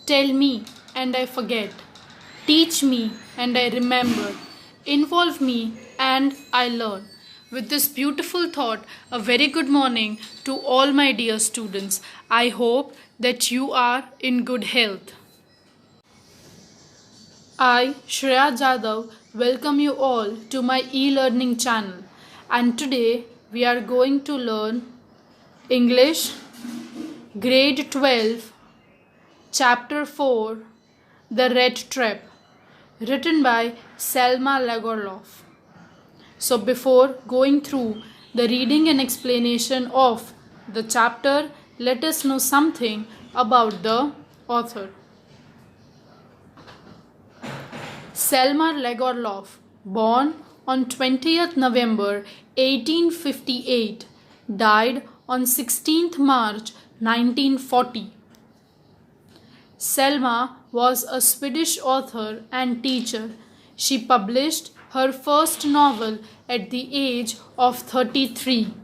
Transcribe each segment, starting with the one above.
Tell me and I forget. Teach me and I remember. Involve me and I learn. With this beautiful thought, a very good morning to all my dear students. I hope that you are in good health. I, Shreya Jadhav, welcome you all to my e-learning channel. And today we are going to learn English, Grade 12, Chapter 4, The Red Trap, written by Selma Lagerlof. So before going through the reading and explanation of the chapter, let us know something about the author. Selma Lagerlof, born on 20th November 1858, died on 16th March 1940. Selma was a Swedish author and teacher. She published her first novel at the age of 33.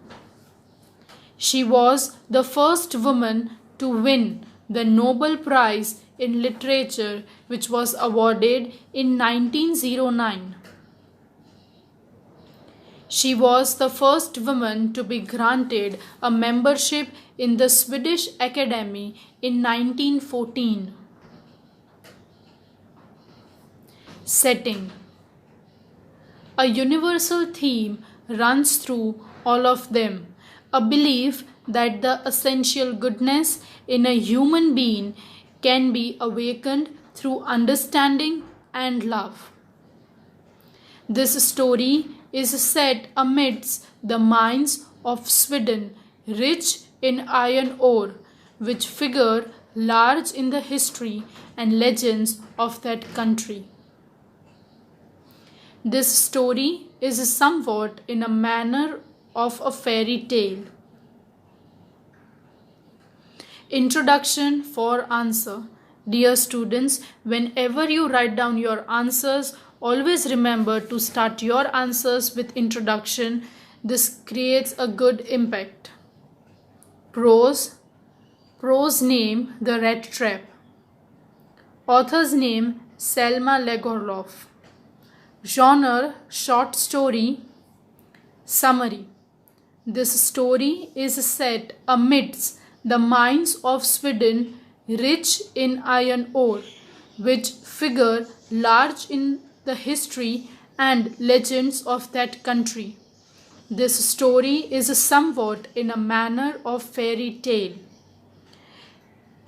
She was the first woman to win the Nobel Prize in Literature, which was awarded in 1909. She was the first woman to be granted a membership in the Swedish Academy in 1914. Setting. A universal theme runs through all of them, a belief that the essential goodness in a human being can be awakened through understanding and love. This story is set amidst the mines of Sweden, rich in iron ore, which figure large in the history and legends of that country. This story is somewhat in a manner of a fairy tale. Introduction for answer. Dear students, whenever you write down your answers, always remember to start your answers with introduction. This creates a good impact. Prose. Prose name The Red Trap. Author's name Selma Lagerlof. Genre short story. Summary. This story is set amidst the mines of Sweden, rich in iron ore, which figure large in the history and legends of that country. This story is somewhat in a manner of fairy tale.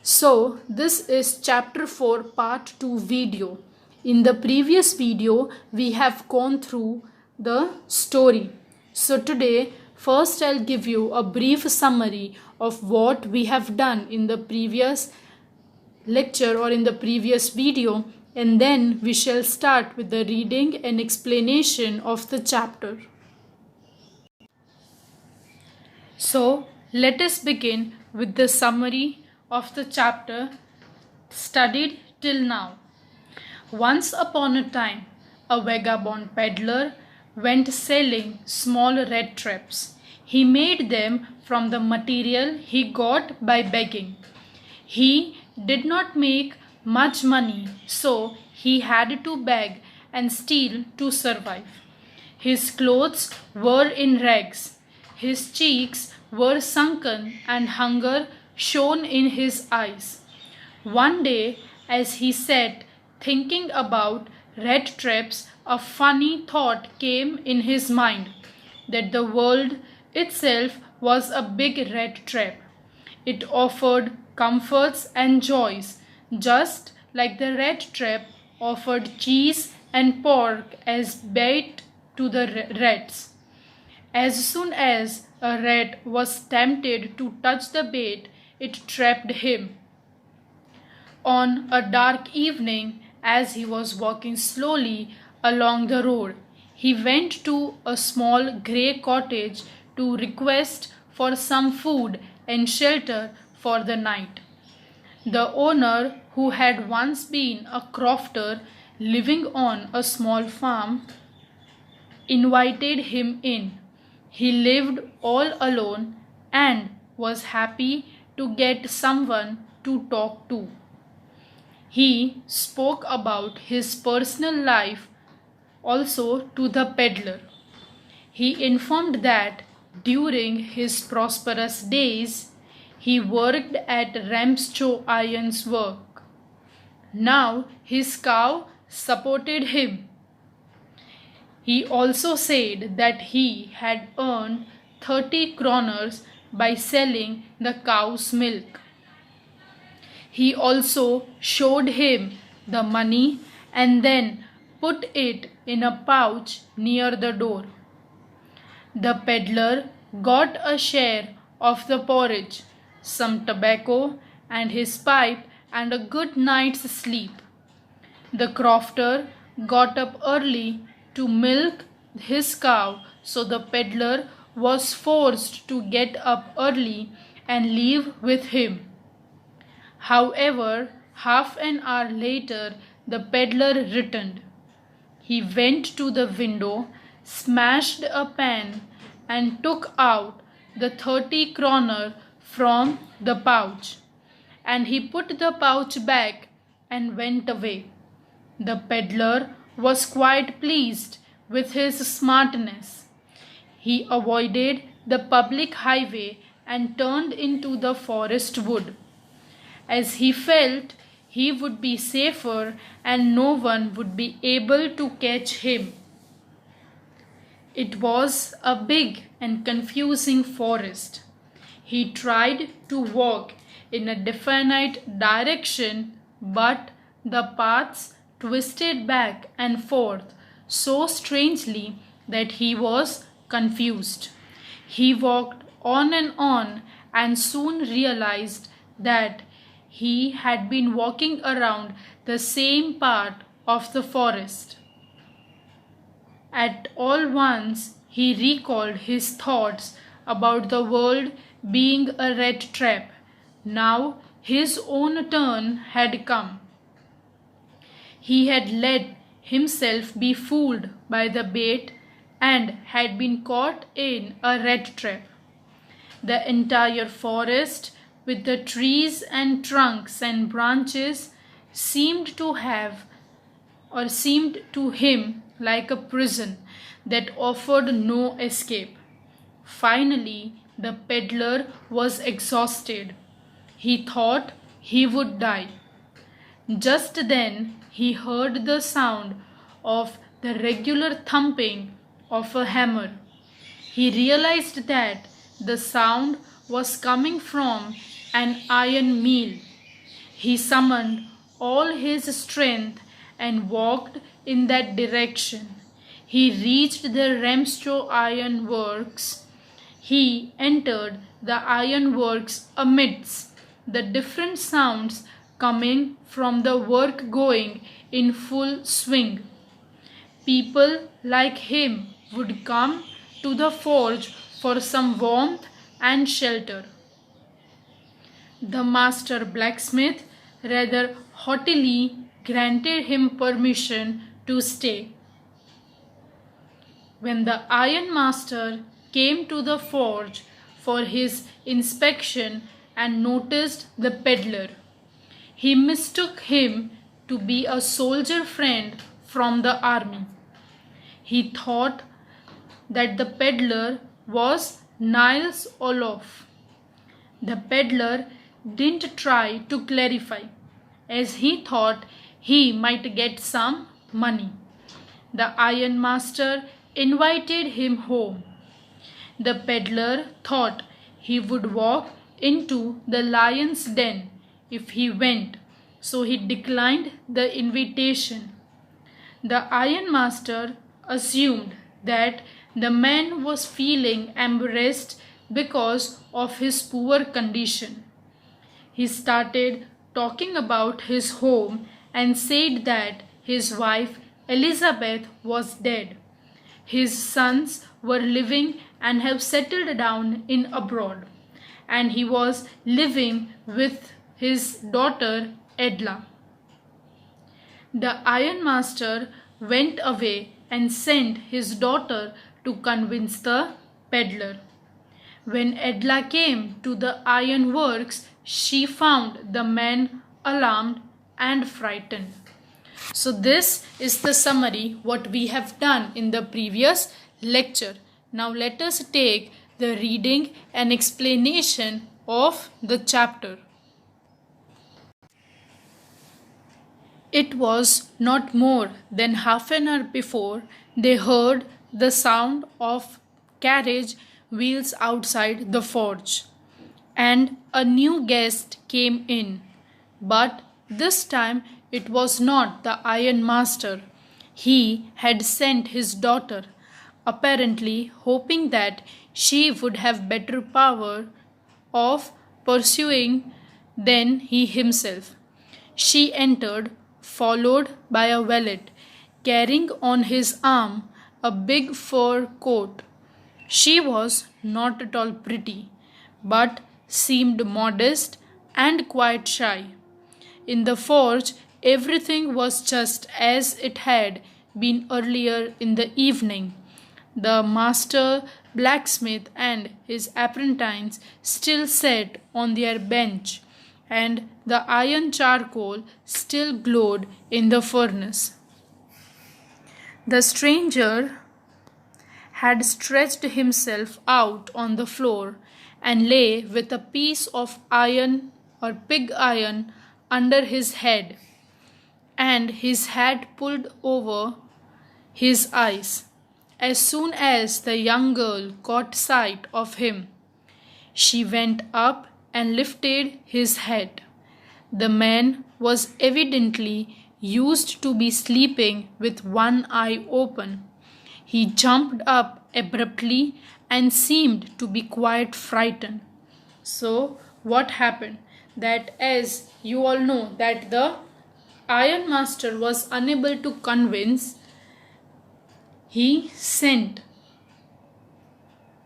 So, this is chapter 4 part 2 video. In the previous video, we have gone through the story. So today, first I'll give you a brief summary of what we have done in the previous lecture or in the previous video, and then we shall start with the reading and explanation of the chapter. So let us begin with the summary of the chapter studied till now. Once upon a time, a vagabond peddler went selling small red traps. He made them from the material he got by begging. He did not make much money, so he had to beg and steal to survive. His clothes were in rags. His cheeks were sunken and hunger shone in his eyes. One day, as he sat thinking about red traps, a funny thought came in his mind, that the world itself was a big red trap. It offered comforts and joys, just like the red trap offered cheese and pork as bait to the rats. As soon as a rat was tempted to touch the bait, it trapped him. On a dark evening, as he was walking slowly along the road, he went to a small grey cottage to request for some food and shelter for the night. The owner, who had once been a crofter living on a small farm, invited him in. He lived all alone and was happy to get someone to talk to. He spoke about his personal life also to the peddler. He informed that during his prosperous days he worked at Ramshaw Iron's work. Now his cow supported him. He also said that he had earned 30 kroners by selling the cow's milk. He also showed him the money and then put it in a pouch near the door. The peddler got a share of the porridge, some tobacco, and his pipe, and a good night's sleep. The crofter got up early to milk his cow, so the peddler was forced to get up early and leave with him. However, half an hour later, the peddler returned. He went to the window, smashed a pan, and took out the 30 kroner from the pouch. And he put the pouch back and went away. The peddler was quite pleased with his smartness. He avoided the public highway and turned into the forest wood, as he felt he would be safer and no one would be able to catch him. It was a big and confusing forest. He tried to walk in a definite direction, but the paths twisted back and forth so strangely that he was confused. He walked on and soon realized that he had been walking around the same part of the forest. At all once he recalled his thoughts about the world being a rat trap. Now his own turn had come. He had let himself be fooled by the bait and had been caught in a rat trap. The entire forest, with the trees and trunks and branches, seemed to him like a prison that offered no escape. Finally, the peddler was exhausted. He thought he would die. Just then he heard the sound of the regular thumping of a hammer. He realized that the sound was coming from an iron mill. He summoned all his strength and walked in that direction. He reached the Ramshaw Iron Works. He entered the iron works amidst the different sounds coming from the work going in full swing. People like him would come to the forge for some warmth and shelter. The master blacksmith rather haughtily granted him permission to stay. When the ironmaster came to the forge for his inspection and noticed the peddler, he mistook him to be a soldier friend from the army. He thought that the peddler was Niels Olof. The peddler didn't try to clarify, as he thought he might get some money. The ironmaster invited him home. The peddler thought he would walk into the lion's den if he went, so he declined the invitation. The ironmaster assumed that the man was feeling embarrassed because of his poor condition. He started talking about his home and said that his wife Elizabeth was dead. His sons were living and have settled down in abroad, and he was living with his daughter Edla. The ironmaster went away and sent his daughter to convince the peddler. When Edla came to the iron works, she found the man alarmed and frightened. So this is the summary what we have done in the previous lecture. Now let us take the reading and explanation of the chapter. It was not more than half an hour before they heard the sound of carriage wheels outside the forge, and a new guest came in. But this time it was not the iron master. He had sent his daughter, apparently hoping that she would have better power of pursuing than he himself. She entered, followed by a valet, carrying on his arm a big fur coat. She was not at all pretty, but seemed modest and quite shy. In the forge, everything was just as it had been earlier in the evening. The master blacksmith and his apprentice still sat on their bench, and the iron charcoal still glowed in the furnace. The stranger had stretched himself out on the floor and lay with a piece of iron or pig iron under his head, and his hat pulled over his eyes. As soon as the young girl caught sight of him, she went up and lifted his head. The man was evidently used to be sleeping with one eye open. He jumped up abruptly and seemed to be quite frightened. So what happened? That, as you all know, that the iron master was unable to convince, he sent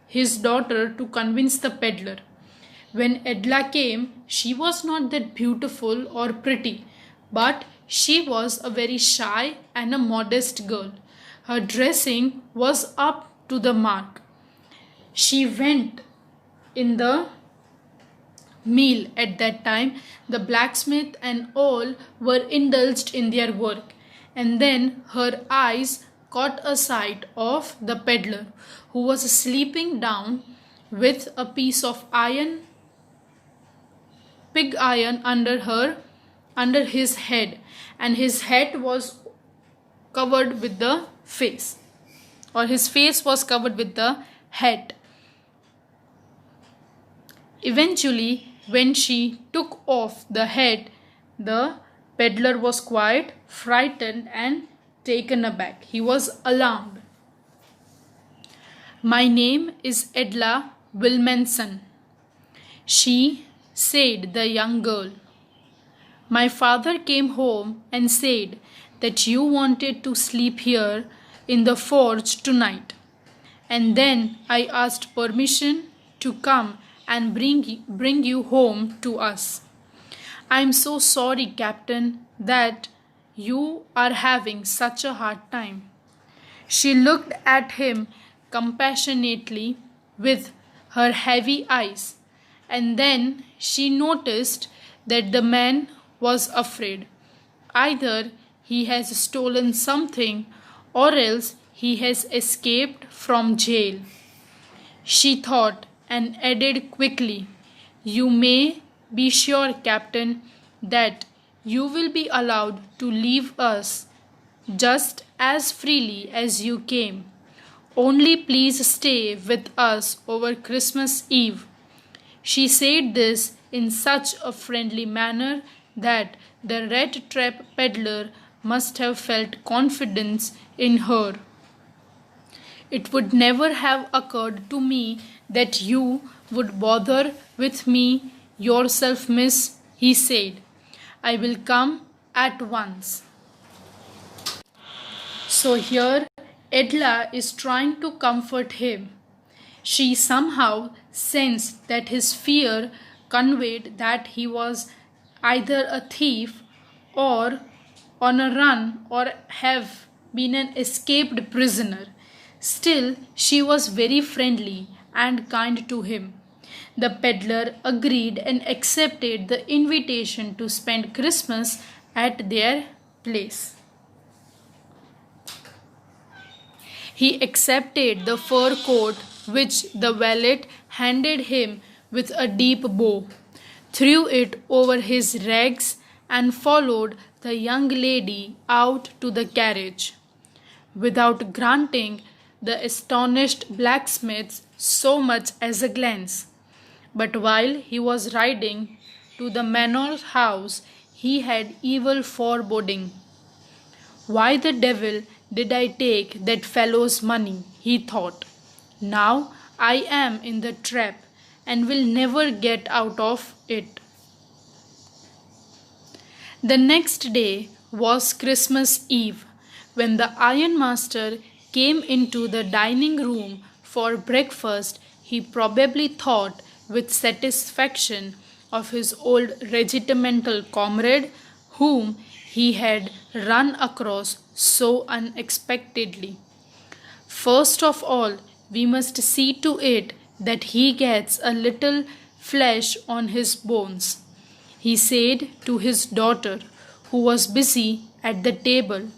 his daughter to convince the peddler. When Edla came, she was not that beautiful or pretty, but she was a very shy and a modest girl. Her dressing was up to the mark. She went in the meal at that time. The blacksmith and all were indulged in their work, and then her eyes caught a sight of the peddler, who was sleeping down with a piece of iron, pig iron, under his head, and his head was covered with the face, or his face was covered with the head. Eventually, when she took off the head, the peddler was quite frightened and taken aback. He was alarmed. "My name is Edla Wilmanson," she said, the young girl. "My father came home and said that you wanted to sleep here in the forge tonight, and then I asked permission to come and bring you home to us. I am so sorry, Captain, that you are having such a hard time." She looked at him compassionately with her heavy eyes, and then she noticed that the man was afraid. Either he has stolen something, or else he has escaped from jail. She thought and added quickly, "You may be sure, Captain, that you will be allowed to leave us just as freely as you came. Only please stay with us over Christmas Eve." She said this in such a friendly manner that the red trap peddler must have felt confidence in her. "It would never have occurred to me that you would bother with me yourself, miss," he said. "I will come at once." So here Edla is trying to comfort him. She somehow sensed that his fear conveyed that he was either a thief or on a run or have been an escaped prisoner. Still, she was very friendly and kind to him. The peddler agreed and accepted the invitation to spend Christmas at their place. He accepted the fur coat which the valet handed him with a deep bow, threw it over his rags, and followed the young lady out to the carriage, without granting the astonished blacksmith so much as a glance. But while he was riding to the manor house, he had evil foreboding. Why the devil did I take that fellow's money? He thought. Now I am in the trap and will never get out of it. The next day was Christmas Eve. When the ironmaster came into the dining room for breakfast, he probably thought with satisfaction of his old regimental comrade whom he had run across so unexpectedly. First of all, we must see to it that he gets a little flesh on his bones, he said to his daughter, who was busy at the table,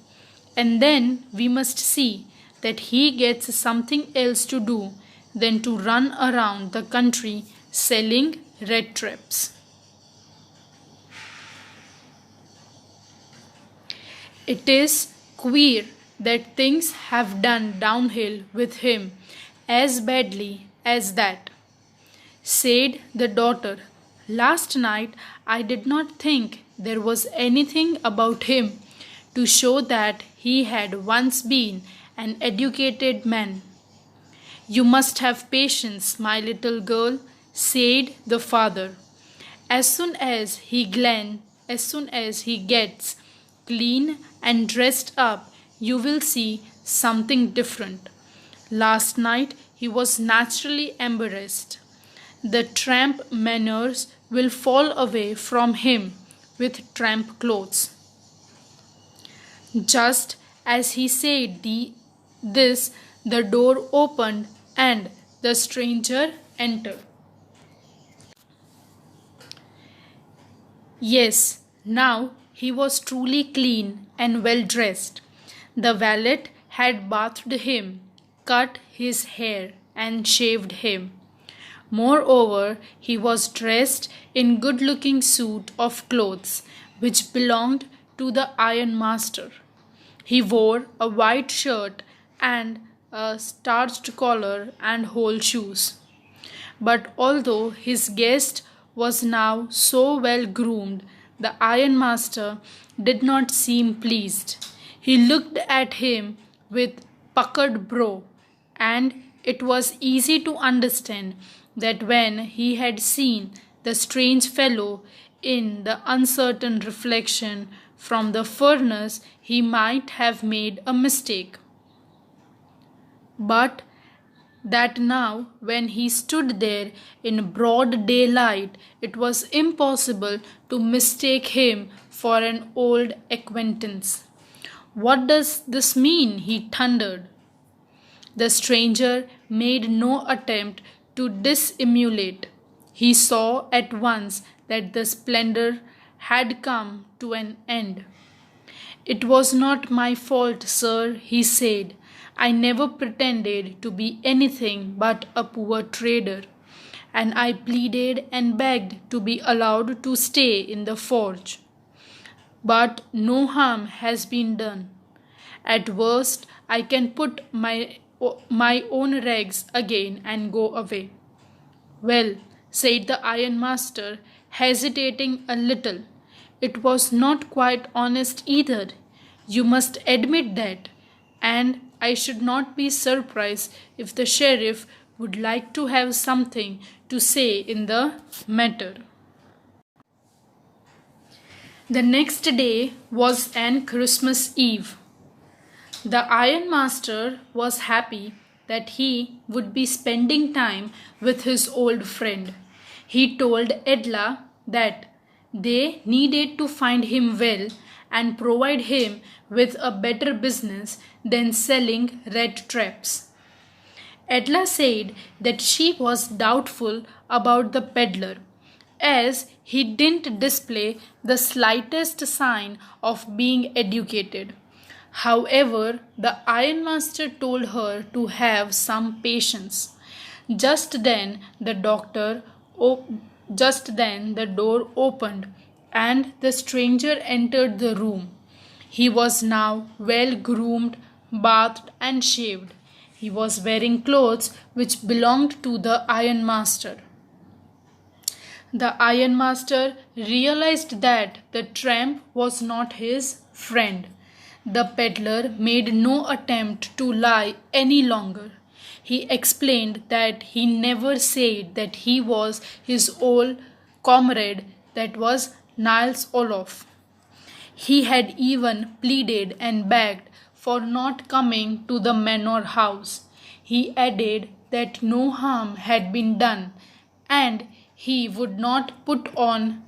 and then we must see that he gets something else to do than to run around the country selling red traps. It is queer that things have done downhill with him as badly as that, said the daughter. Last night I did not think there was anything about him to show that he had once been an educated man. You must have patience, my little girl, said the father. As soon as he gets clean and dressed up, you will see something different. Last night he was naturally embarrassed. The tramp manners will fall away from him with tramp clothes. Just as he said this, the door opened and the stranger entered. Yes, now he was truly clean and well dressed. The valet had bathed him, cut his hair, and shaved him. Moreover, he was dressed in good-looking suit of clothes which belonged to the ironmaster. He wore a white shirt and a starched collar and whole shoes. But although his guest was now so well groomed, the ironmaster did not seem pleased. He looked at him with puckered brow, and it was easy to understand that when he had seen the strange fellow in the uncertain reflection from the furnace, he might have made a mistake. But that now, when he stood there in broad daylight, it was impossible to mistake him for an old acquaintance. What does this mean? He thundered. The stranger made no attempt to dissimulate. He saw at once that the splendor had come to an end. It was not my fault, sir, he said. I never pretended to be anything but a poor trader, and I pleaded and begged to be allowed to stay in the forge. But no harm has been done. At worst, I can put my own rags again and go away. Well, said the ironmaster, hesitating a little, it was not quite honest either. You must admit that, and I should not be surprised if the sheriff would like to have something to say in the matter. The next day was an Christmas Eve. The ironmaster was happy that he would be spending time with his old friend. He told Edla that they needed to find him well and provide him with a better business than selling red traps. Edla said that she was doubtful about the peddler, as he didn't display the slightest sign of being educated. However, the ironmaster told her to have some patience. Just then the doctor op- just then the door opened and the stranger entered the room. He was now well groomed, bathed, and shaved. He was wearing clothes which belonged to the ironmaster. The ironmaster realized that the tramp was not his friend. The peddler made no attempt to lie any longer. He explained that he never said that he was his old comrade, that was Niles Olof. He had even pleaded and begged for not coming to the manor house. He added that no harm had been done and he would not put on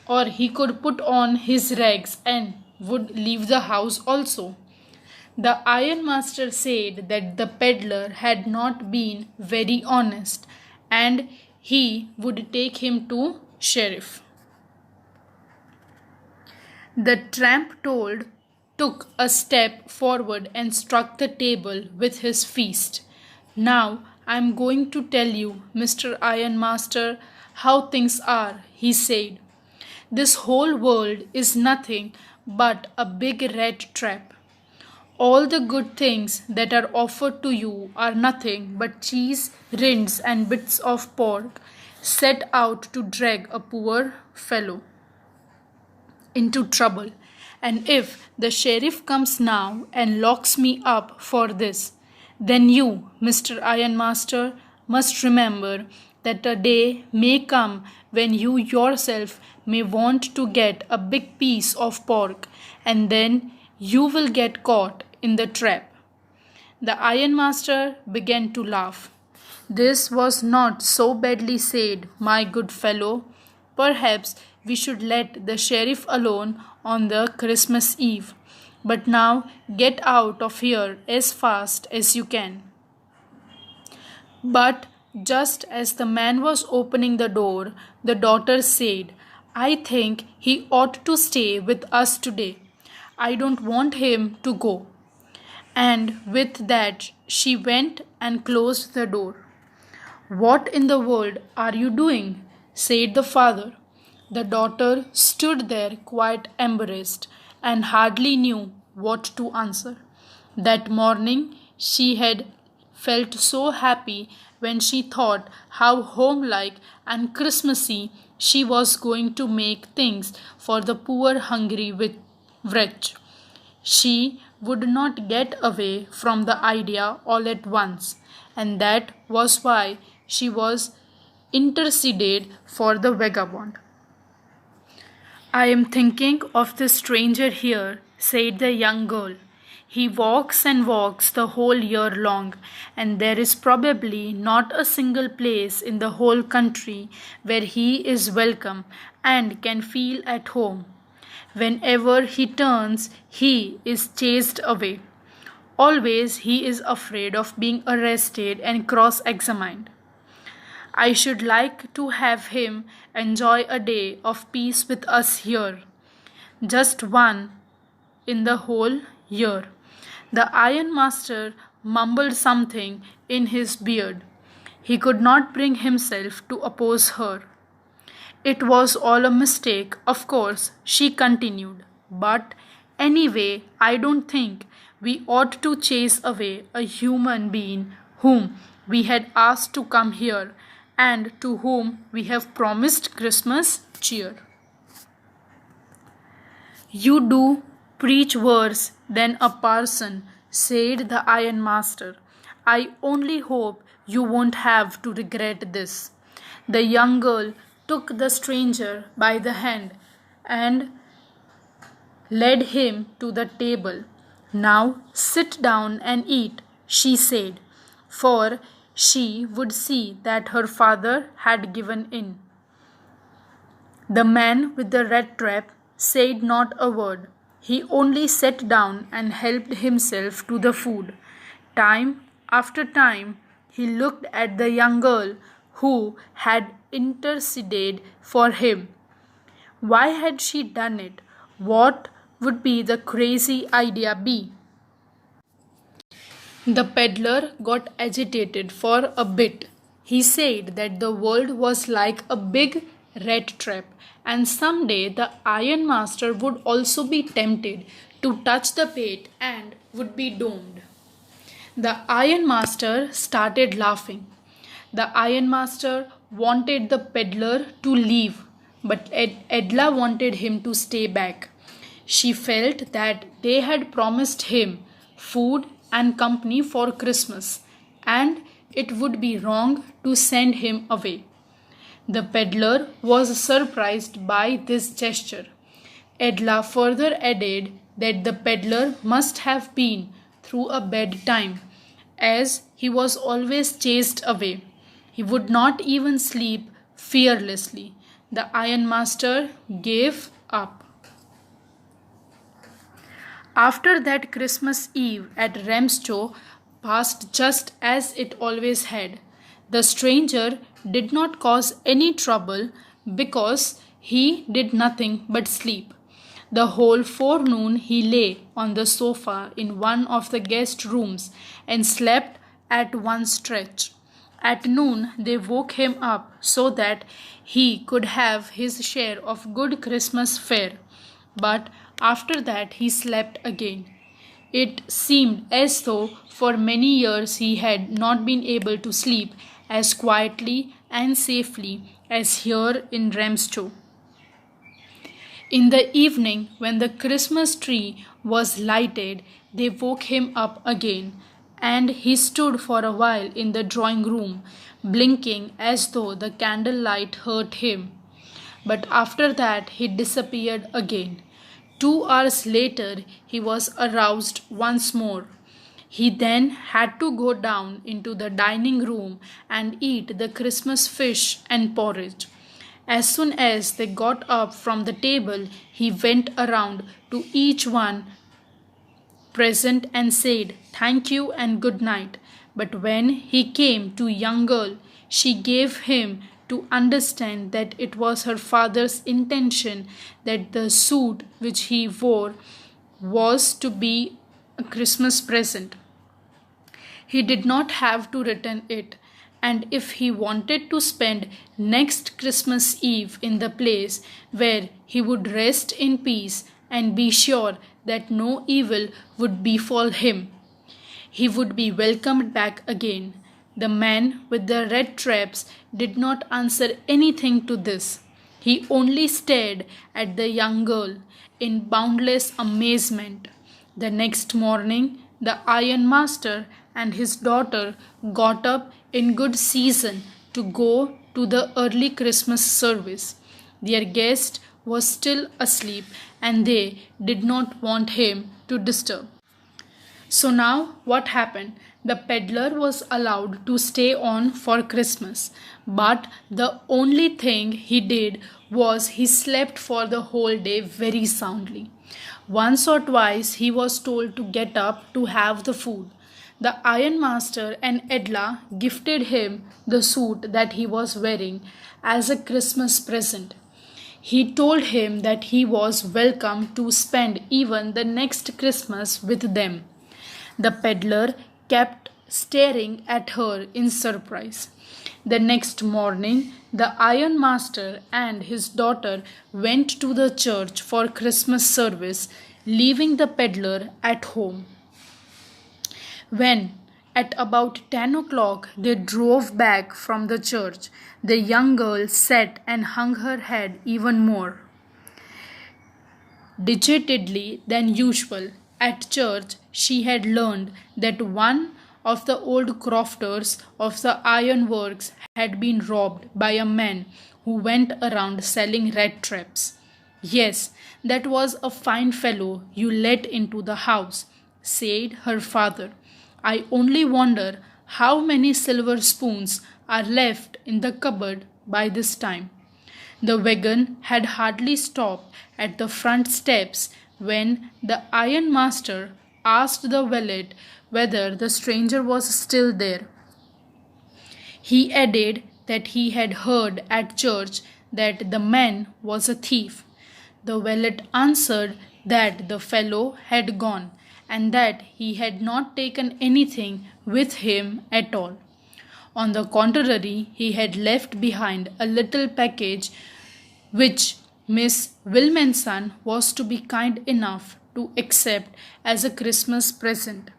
or he could put on his rags and would leave the house also. The ironmaster said that the peddler had not been very honest and he would take him to sheriff. The tramp took a step forward and struck the table with his fist. Now I am going to tell you, Mr. Ironmaster, how things are, he said. This whole world is nothing but a big rat trap. All the good things that are offered to you are nothing but cheese, rinds, and bits of pork set out to drag a poor fellow into trouble. And if the sheriff comes now and locks me up for this, then you, Mr. Ironmaster, must remember that a day may come when you yourself may want to get a big piece of pork, and then you will get caught in the trap. The ironmaster began to laugh. This was not so badly said, my good fellow. Perhaps we should let the sheriff alone on the Christmas Eve. But now get out of here as fast as you can. But just as the man was opening the door, the daughter said, I think he ought to stay with us today. I don't want him to go. And with that, she went and closed the door. What in the world are you doing? Said the father. The daughter stood there quite embarrassed and hardly knew what to answer. That morning she had felt so happy when she thought how homelike and Christmassy she was going to make things for the poor hungry wretch. She would not get away from the idea all at once, and that was why she was interceded for the vagabond. I am thinking of the stranger here, said the young girl. He walks and walks the whole year long, and there is probably not a single place in the whole country where he is welcome and can feel at home. Whenever he turns, he is chased away. Always he is afraid of being arrested and cross examined. I should like to have him enjoy a day of peace with us here. Just one in the whole year. The ironmaster mumbled something in his beard. He could not bring himself to oppose her. It was all a mistake, of course, she continued. But anyway, I don't think we ought to chase away a human being whom we had asked to come here and to whom we have promised Christmas cheer. You do preach worse than a parson, said the ironmaster. I only hope you won't have to regret this. The young girl took the stranger by the hand and led him to the table. Now sit down and eat, she said, for she would see that her father had given in. The man with the rat trap said not a word. He only sat down and helped himself to the food. Time after time he looked at the young girl who had interceded for him. Why had she done it? What would be the crazy idea be? The peddler got agitated for a bit. He said that the world was like a big rat trap, and someday the ironmaster would also be tempted to touch the bait and would be doomed. The ironmaster started laughing. The ironmaster wanted the peddler to leave, but Edla wanted him to stay back. She felt that they had promised him food and company for Christmas, and it would be wrong to send him away. The peddler was surprised by this gesture. Edla further added that the peddler must have been through a bad time, as he was always chased away. He would not even sleep fearlessly. The ironmaster gave up. After that, Christmas Eve at Ramschow passed just as it always had. The stranger did not cause any trouble because he did nothing but sleep. The whole forenoon he lay on the sofa in one of the guest rooms and slept at one stretch. At noon they woke him up so that he could have his share of good Christmas fare. But after that he slept again. It seemed as though for many years he had not been able to sleep as quietly and safely as here in Ramschow. In the evening, when the Christmas tree was lighted, they woke him up again, and he stood for a while in the drawing room, blinking as though the candlelight hurt him. But after that he disappeared again. 2 hours later he was aroused once more. He then had to go down into the dining room and eat the Christmas fish and porridge. As soon as they got up from the table, he went around to each one present and said, "Thank you and good night." But when he came to young girl, she gave him to understand that it was her father's intention that the suit which he wore was to be a Christmas present. He did not have to return it, and if he wanted to spend next Christmas Eve in the place where he would rest in peace and be sure that no evil would befall him, he would be welcomed back again. The man with the red traps did not answer anything to this. He only stared at the young girl in boundless amazement. The next morning, the ironmaster and his daughter got up in good season to go to the early Christmas service. Their guest was still asleep and they did not want him to disturb. So now what happened? The peddler was allowed to stay on for Christmas, but the only thing he did was he slept for the whole day very soundly. Once or twice he was told to get up to have the food. The ironmaster and Edla gifted him the suit that he was wearing as a Christmas present. He told him that he was welcome to spend even the next Christmas with them. The peddler kept staring at her in surprise. The next morning, the ironmaster and his daughter went to the church for Christmas service, leaving the peddler at home. When, at about 10 o'clock, they drove back from the church, the young girl sat and hung her head even more dejectedly than usual. At church, she had learned that one of the old crofters of the ironworks had been robbed by a man who went around selling rat traps. "Yes, that was a fine fellow you let into the house," said her father. "I only wonder how many silver spoons are left in the cupboard by this time." The wagon had hardly stopped at the front steps when the ironmaster asked the valet whether the stranger was still there. He added that he had heard at church that the man was a thief. The valet answered that the fellow had gone and that he had not taken anything with him at all. On the contrary, he had left behind a little package which Miss Wilmanson was to be kind enough to accept as a Christmas present.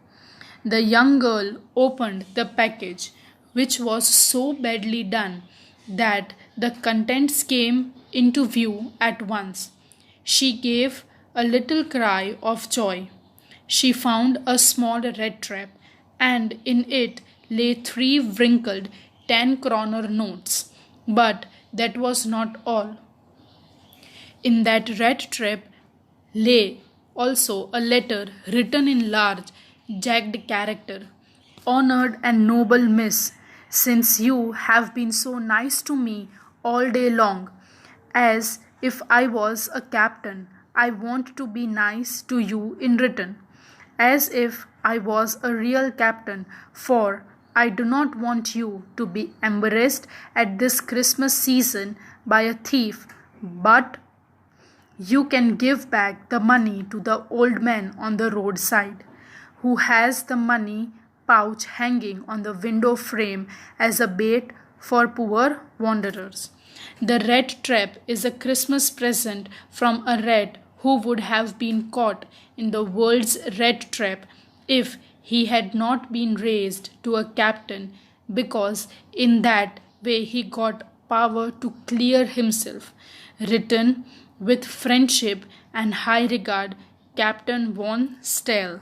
The young girl opened the package, which was so badly done that the contents came into view at once. She gave a little cry of joy. She found a small red trap, and in it lay 3 wrinkled 10-kroner notes. But that was not all. In that red trap lay also a letter written in large, jagged character. Honored and noble Miss, since you have been so nice to me all day long, as if I was a captain, I want to be nice to you in return, as if I was a real captain, for I do not want you to be embarrassed at this Christmas season by a thief, but you can give back the money to the old man on the roadside, who has the money pouch hanging on the window frame as a bait for poor wanderers. The red trap is a Christmas present from a rat who would have been caught in the world's red trap if he had not been raised to a captain, because in that way he got power to clear himself. Written with friendship and high regard, Captain von Stael.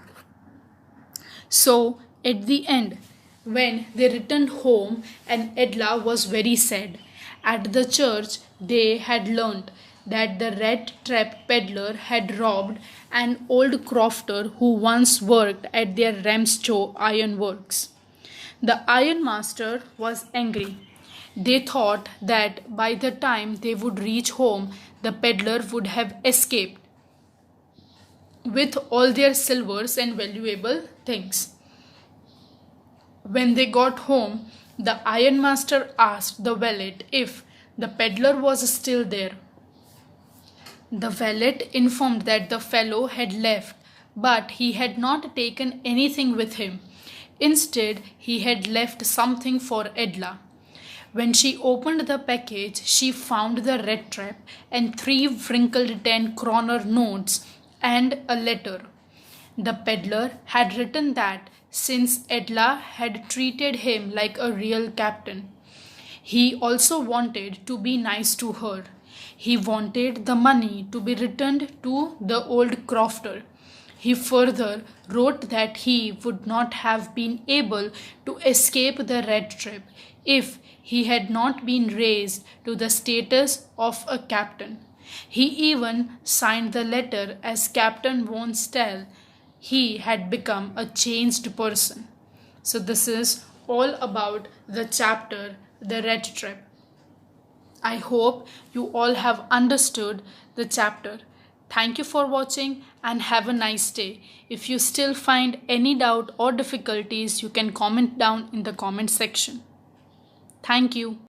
So, at the end, when they returned home, and Edla was very sad. At the church, they had learnt that the red trap peddler had robbed an old crofter who once worked at their Ramschow iron works. The ironmaster was angry. They thought that by the time they would reach home, the peddler would have escaped with all their silvers and valuable things. When they got home, the ironmaster asked the valet if the peddler was still there. The valet informed that the fellow had left, but he had not taken anything with him. Instead, he had left something for Edla. When she opened the package, she found the red trap and 3 wrinkled 10-kroner notes and a letter. The peddler had written that since Edla had treated him like a real captain, he also wanted to be nice to her. He wanted the money to be returned to the old crofter. He further wrote that he would not have been able to escape the red trap if he had not been raised to the status of a captain. He even signed the letter as Captain von Stael. He had become a changed person. So this is all about the chapter, The Red Trap. I hope you all have understood the chapter. Thank you for watching and have a nice day. If you still find any doubt or difficulties, you can comment down in the comment section. Thank you.